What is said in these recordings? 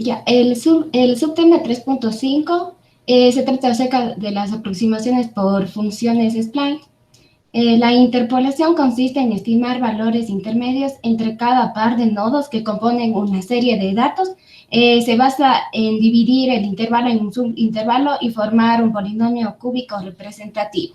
Ya, el subtema 3.5 se trata acerca de las aproximaciones por funciones spline. La interpolación consiste en estimar valores intermedios entre cada par de nodos que componen una serie de datos. Se basa en dividir el intervalo en un subintervalo y formar un polinomio cúbico representativo.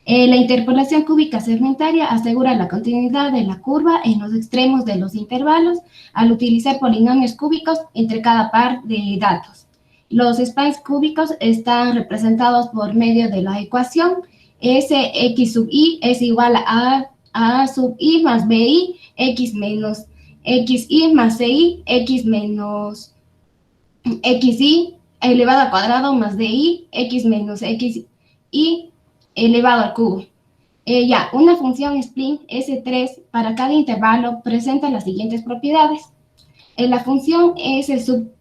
La interpolación cúbica segmentaria asegura la continuidad de la curva en los extremos de los intervalos al utilizar polinomios cúbicos entre cada par de datos. Los splines cúbicos están representados por medio de la ecuación Sx sub i es igual a sub i más bi, x menos xi más ci, x menos xi elevado al cuadrado más di, x menos xi elevado al cubo. Una función spline S3 para cada intervalo presenta las siguientes propiedades. La función S sub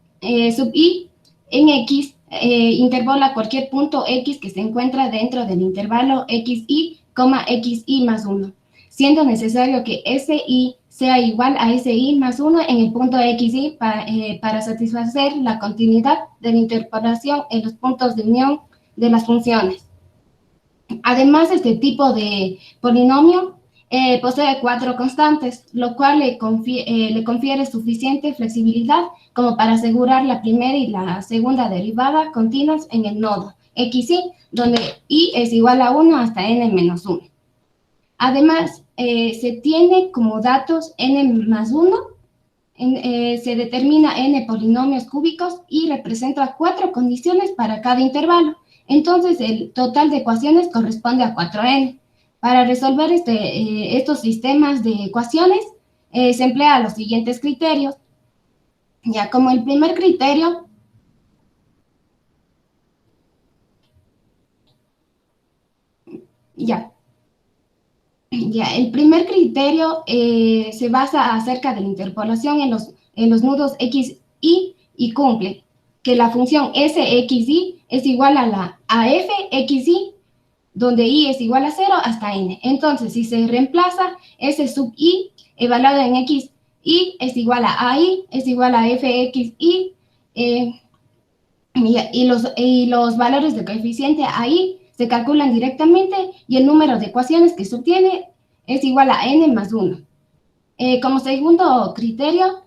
i en x interpola cualquier punto x que se encuentra dentro del intervalo xi, xi más 1, siendo necesario que si sea igual a si más 1 en el punto xi para satisfacer la continuidad de la interpolación en los puntos de unión de las funciones. Además, este tipo de polinomio posee 4 constantes, lo cual le confiere suficiente flexibilidad como para asegurar la primera y la segunda derivada continuas en el nodo xi, donde i es igual a 1 hasta n menos 1. Además, se tiene como datos n más 1, se determina n polinomios cúbicos y representa 4 condiciones para cada intervalo. Entonces, el total de ecuaciones corresponde a 4n. Para resolver estos sistemas de ecuaciones, se emplea los siguientes criterios. Ya, como el primer criterio, el primer criterio se basa acerca de la interpolación en los nudos xi y cumple que la función sxi es igual a fxi, donde i es igual a 0 hasta n. Entonces, si se reemplaza s sub i evaluado en xi es igual a ai, es igual a fxi, y los valores de coeficiente ai se calculan directamente y el número de ecuaciones que se obtiene es igual a n más 1. Como segundo criterio,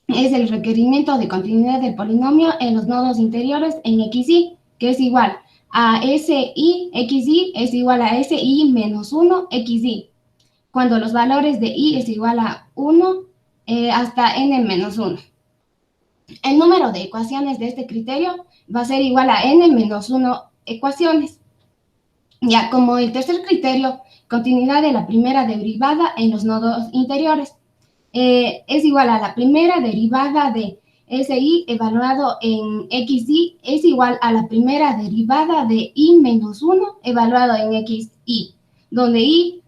es el requerimiento de continuidad del polinomio en los nodos interiores en xi, que es igual a si xi es igual a si menos 1 xi, cuando los valores de i es igual a 1 hasta n menos 1. El número de ecuaciones de este criterio va a ser igual a n menos 1 ecuaciones. Ya, como el tercer criterio, continuidad de la primera derivada en los nodos interiores. Es igual a la primera derivada de si evaluado en xi es igual a la primera derivada de i menos 1 evaluado en xi, donde i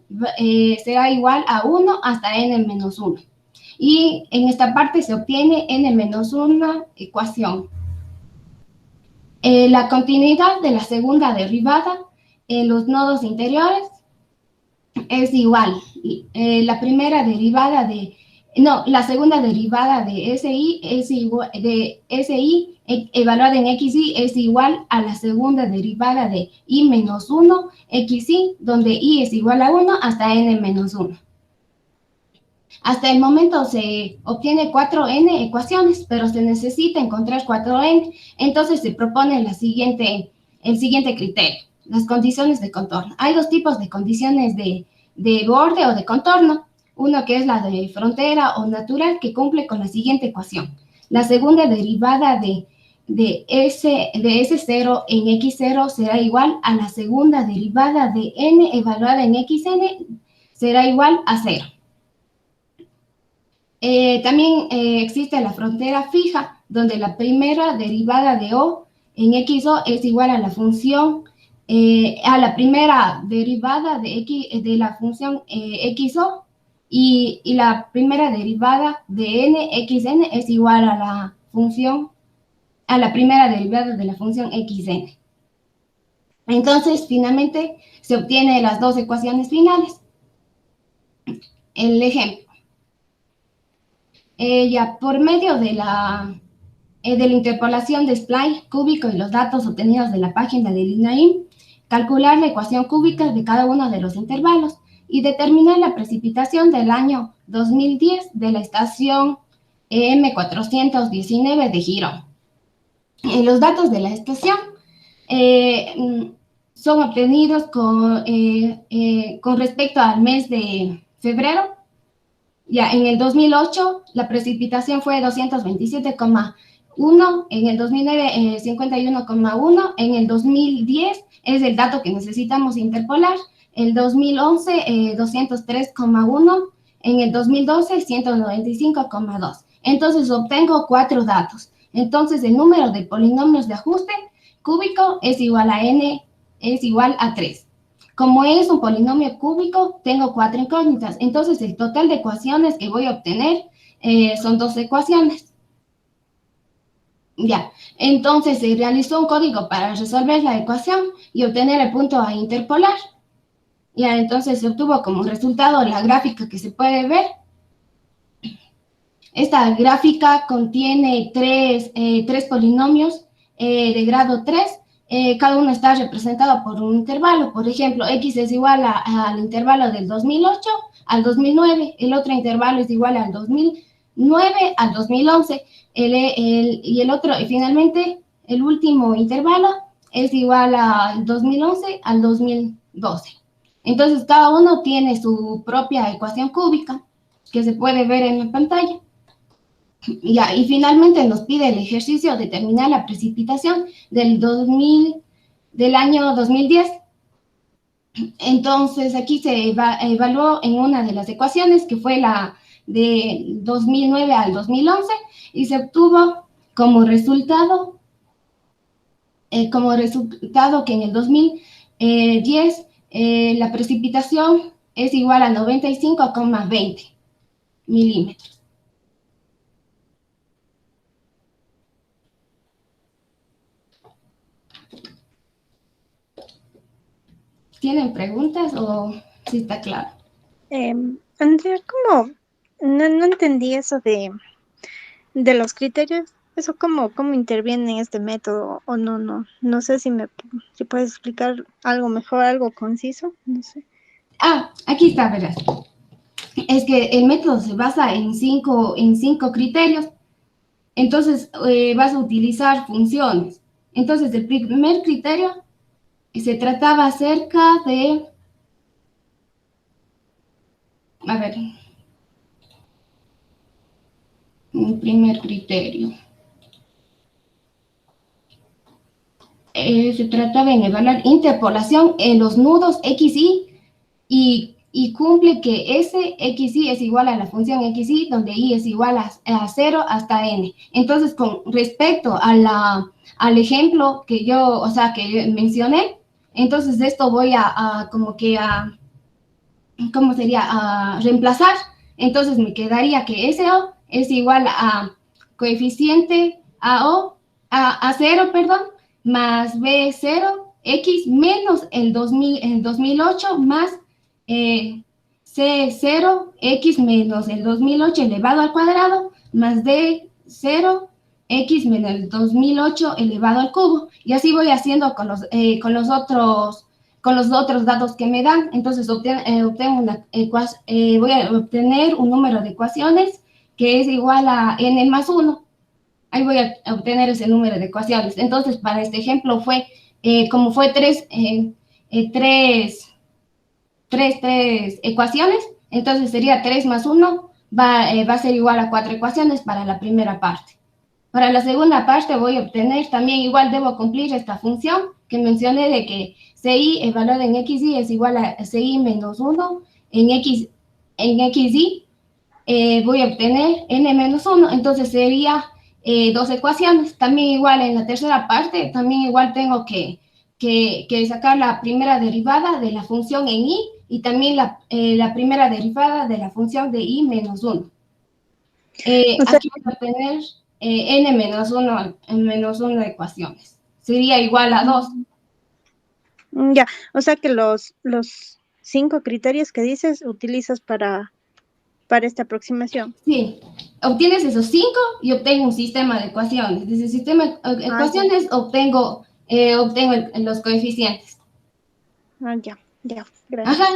será igual a 1 hasta n menos 1. Y en esta parte se obtiene n menos 1 ecuación. La continuidad de la segunda derivada en los nodos interiores es igual. La segunda derivada de si evaluada en xi es igual a la segunda derivada de i menos 1 xi, donde i es igual a 1 hasta n menos 1. Hasta el momento se obtiene 4n ecuaciones, pero se necesita encontrar 4n, entonces se propone el siguiente criterio, las condiciones de contorno. Hay dos tipos de condiciones de borde o de contorno, uno que es la de frontera o natural, que cumple con la siguiente ecuación. La segunda derivada de S0 en x0 será igual a la segunda derivada de n evaluada en xn será igual a 0. También existe la frontera fija, donde la primera derivada de O en XO es igual a la función, a la primera derivada de la función XO, y la primera derivada de NXN es igual a la función, a la primera derivada de la función XN. Entonces, finalmente, se obtienen las dos ecuaciones finales. El ejemplo. Por medio de la de la interpolación de spline cúbico y los datos obtenidos de la página del INAIM, calcular la ecuación cúbica de cada uno de los intervalos y determinar la precipitación del año 2010 de la estación M419 de Girón. Los datos de la estación son obtenidos con respecto al mes de febrero. Ya, en el 2008 la precipitación fue 227,1, en el 2009 51,1, en el 2010 es el dato que necesitamos interpolar, el 2011 203,1, en el 2012 195,2. Entonces obtengo 4 datos. Entonces el número de polinomios de ajuste cúbico es igual a n, es igual a 3. Como es un polinomio cúbico, tengo 4 incógnitas. Entonces, el total de ecuaciones que voy a obtener son 2 ecuaciones. Ya, entonces se realizó un código para resolver la ecuación y obtener el punto a interpolar. Ya, entonces se obtuvo como resultado la gráfica que se puede ver. Esta gráfica contiene tres polinomios de grado 3. Cada uno está representado por un intervalo. Por ejemplo, x es igual al intervalo del 2008 al 2009. El otro intervalo es igual al 2009 al 2011. Y finalmente, el último intervalo es igual al 2011 al 2012. Entonces, cada uno tiene su propia ecuación cúbica que se puede ver en la pantalla. Ya, y finalmente nos pide el ejercicio de determinar la precipitación del año 2010. Entonces, aquí se evaluó en una de las ecuaciones, que fue la de 2009 al 2011, y se obtuvo como resultado que en el 2010 la precipitación es igual a 95,20 milímetros. ¿Tienen preguntas o sí está claro? Andrea, ¿cómo? No entendí eso de los criterios. ¿Eso cómo interviene en este método? O no sé si puedes explicar algo mejor, algo conciso, no sé. Aquí está, verás. Es que el método se basa en cinco criterios. Entonces, vas a utilizar funciones. Entonces, el primer criterio se trataba acerca de... A ver. El primer criterio. Se trataba en evaluar interpolación en los nudos XY y cumple que ese XY es igual a la función XY, donde Y es igual a 0 hasta N. Entonces, con respecto al ejemplo que yo mencioné, entonces esto voy ¿cómo sería? A reemplazar. Entonces me quedaría que SO es igual a coeficiente a 0, perdón, más B0, X menos el 2008 más C0, X menos el 2008 elevado al cuadrado, más D0, X menos el 2008 elevado al cubo. Y así voy haciendo con los otros datos que me dan. Entonces voy a obtener un número de ecuaciones que es igual a n más 1. Ahí voy a obtener ese número de ecuaciones. Entonces, para este ejemplo como fue tres ecuaciones, entonces sería 3 más 1 va a ser igual a 4 ecuaciones para la primera parte. Para la segunda parte voy a obtener también, igual debo cumplir esta función que mencioné de que CI evaluado en XY es igual a CI menos 1 en XY. Voy a obtener N menos 1, entonces sería 2 ecuaciones. También igual en la tercera parte, también igual tengo que sacar la primera derivada de la función en Y y también la primera derivada de la función de Y menos 1. O sea, Aquí voy a obtener n menos 1 ecuaciones. Sería igual a 2. ya, o sea que los 5 criterios que dices utilizas para para esta aproximación. Sí, obtienes esos 5 y obtengo un sistema de ecuaciones. Desde el sistema de Ah, ya. ecuaciones obtengo los coeficientes. Ah, ya, ya, Ajá, gracias.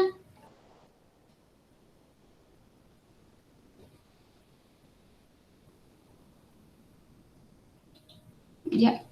ya.